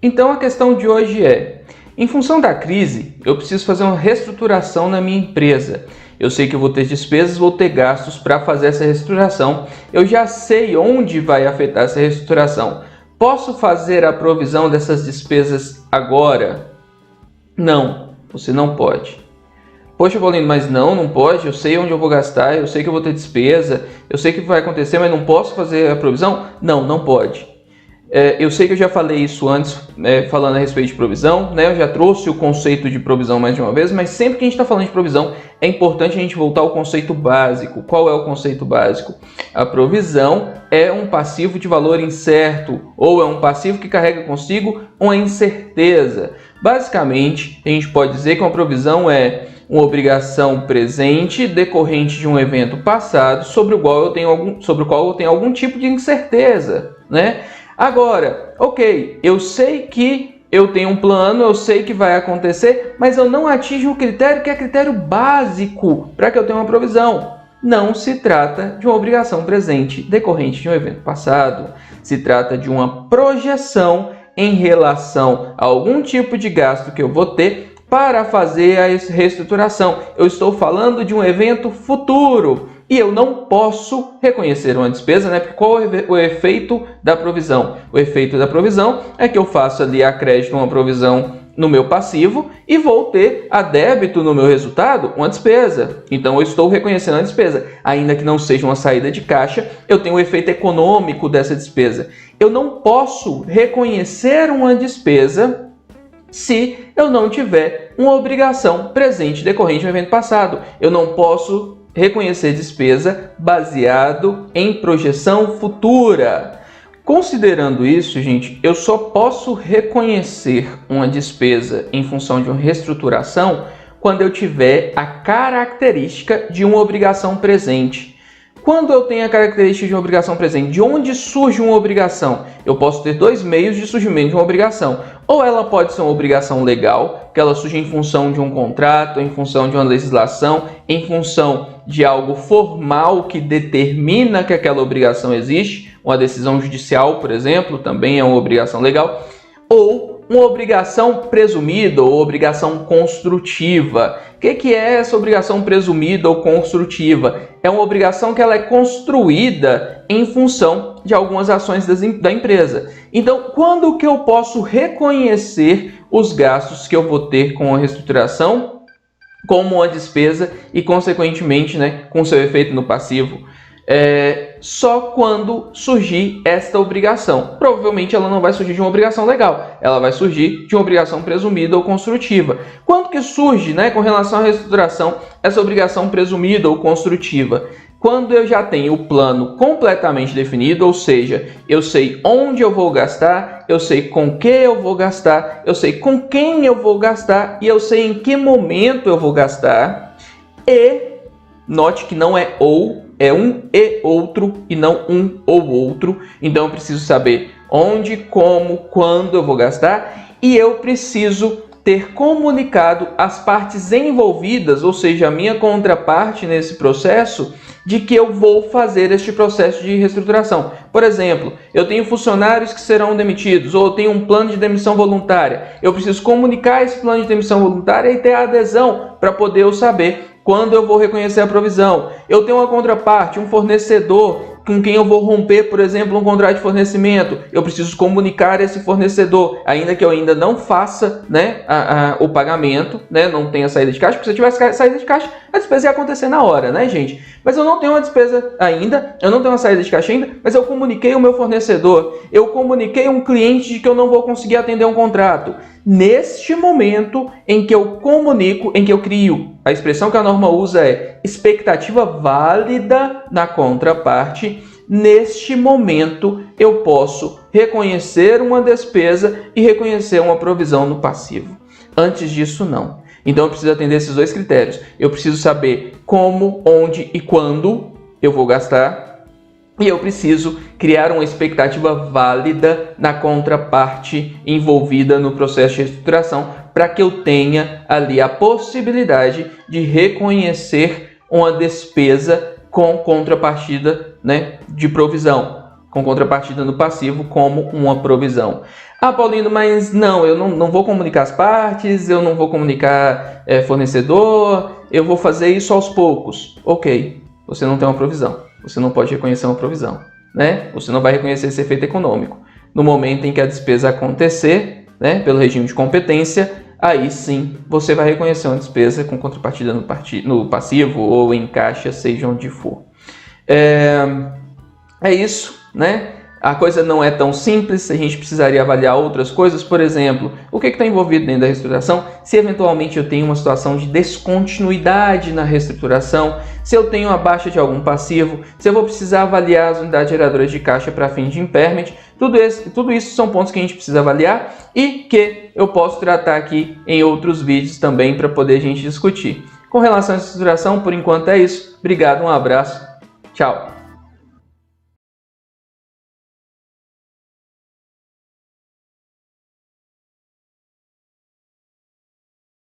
Então a questão de hoje é, em função da crise, eu preciso fazer uma reestruturação na minha empresa. Eu sei que eu vou ter despesas, vou ter gastos para fazer essa reestruturação. Eu já sei onde vai afetar essa reestruturação. Posso fazer a provisão dessas despesas agora? Não, você não pode. Poxa, Paulino, mas não pode, eu sei onde eu vou gastar, eu sei que eu vou ter despesa, eu sei que vai acontecer, mas não posso fazer a provisão? Não pode. Eu sei que eu já falei isso antes, falando a respeito de provisão, né? Eu já trouxe o conceito de provisão mais de uma vez, mas sempre que a gente está falando de provisão, é importante a gente voltar ao conceito básico. Qual é o conceito básico? A provisão é um passivo de valor incerto, ou é um passivo que carrega consigo uma incerteza. Basicamente, a gente pode dizer que uma provisão é uma obrigação presente decorrente de um evento passado sobre o qual eu tenho algum tipo de incerteza, né? Agora, ok, eu sei que eu tenho um plano, eu sei que vai acontecer, mas eu não atingo o critério que é critério básico para que eu tenha uma provisão. Não se trata de uma obrigação presente decorrente de um evento passado. Se trata de uma projeção em relação a algum tipo de gasto que eu vou ter para fazer a reestruturação. Eu estou falando de um evento futuro e eu não posso reconhecer uma despesa, né? Porque qual é o efeito da provisão? O efeito da provisão é que eu faço ali a crédito uma provisão no meu passivo e vou ter a débito no meu resultado uma despesa. Então eu estou reconhecendo a despesa. Ainda que não seja uma saída de caixa, eu tenho o efeito econômico dessa despesa. Eu não posso reconhecer uma despesa se eu não tiver uma obrigação presente decorrente de um evento passado. Eu não posso reconhecer despesa baseado em projeção futura. Considerando isso, gente, eu só posso reconhecer uma despesa em função de uma reestruturação quando eu tiver a característica de uma obrigação presente. Quando eu tenho a característica de uma obrigação presente, de onde surge uma obrigação? Eu posso ter dois meios de surgimento de uma obrigação. Ou ela pode ser uma obrigação legal, que ela surge em função de um contrato, em função de uma legislação, em função de algo formal que determina que aquela obrigação existe. Uma decisão judicial, por exemplo, também é uma obrigação legal. Ou uma obrigação presumida ou obrigação construtiva. O que é essa obrigação presumida ou construtiva? É uma obrigação que ela é construída em função de algumas ações da empresa. Então, quando que eu posso reconhecer os gastos que eu vou ter com a reestruturação como uma despesa e, consequentemente, né, com seu efeito no passivo? Só quando surgir esta obrigação. Provavelmente ela não vai surgir de uma obrigação legal, ela vai surgir de uma obrigação presumida ou construtiva. Quando que surge, né, com relação à reestruturação, essa obrigação presumida ou construtiva? Quando eu já tenho o plano completamente definido, ou seja, eu sei onde eu vou gastar, eu sei com que eu vou gastar, eu sei com quem eu vou gastar e eu sei em que momento eu vou gastar. E note que não é ou, é um e outro e não um ou outro. Então eu preciso saber onde, como, quando eu vou gastar e eu preciso ter comunicado as partes envolvidas, ou seja, a minha contraparte nesse processo, de que eu vou fazer este processo de reestruturação. Por exemplo, eu tenho funcionários que serão demitidos, ou eu tenho um plano de demissão voluntária. Eu preciso comunicar esse plano de demissão voluntária e ter a adesão para poder eu saber quando eu vou reconhecer a provisão. Eu tenho uma contraparte, um fornecedor com quem eu vou romper, por exemplo, um contrato de fornecimento. Eu preciso comunicar esse fornecedor, ainda que eu ainda não faça, né, o pagamento, né, não tenha saída de caixa, porque se eu tivesse saída de caixa, a despesa ia acontecer na hora, né, gente? Mas eu não tenho uma despesa ainda, eu não tenho uma saída de caixa ainda, mas eu comuniquei o meu fornecedor, eu comuniquei um cliente de que eu não vou conseguir atender um contrato. Neste momento em que eu comunico, em que eu crio, a expressão que a norma usa é expectativa válida na contraparte, neste momento eu posso reconhecer uma despesa e reconhecer uma provisão no passivo. Antes disso, não. Então eu preciso atender esses dois critérios. Eu preciso saber como, onde e quando eu vou gastar. E eu preciso criar uma expectativa válida na contraparte envolvida no processo de reestruturação para que eu tenha ali a possibilidade de reconhecer uma despesa com contrapartida, né, de provisão, com contrapartida no passivo como uma provisão. Ah, Paulino, mas não, eu não vou comunicar as partes, eu não vou comunicar fornecedor, eu vou fazer isso aos poucos. Ok, você não tem uma provisão, você não pode reconhecer uma provisão, né? Você não vai reconhecer esse efeito econômico. No momento em que a despesa acontecer, né, pelo regime de competência, aí sim você vai reconhecer uma despesa com contrapartida no passivo ou em caixa, seja onde for. É isso, né? A coisa não é tão simples, a gente precisaria avaliar outras coisas, por exemplo, o que está envolvido dentro da reestruturação, se eventualmente eu tenho uma situação de descontinuidade na reestruturação, se eu tenho a baixa de algum passivo, se eu vou precisar avaliar as unidades geradoras de caixa para fim de impairment, tudo isso são pontos que a gente precisa avaliar e que eu posso tratar aqui em outros vídeos também para poder a gente discutir. Com relação à reestruturação, por enquanto é isso. Obrigado, um abraço, tchau!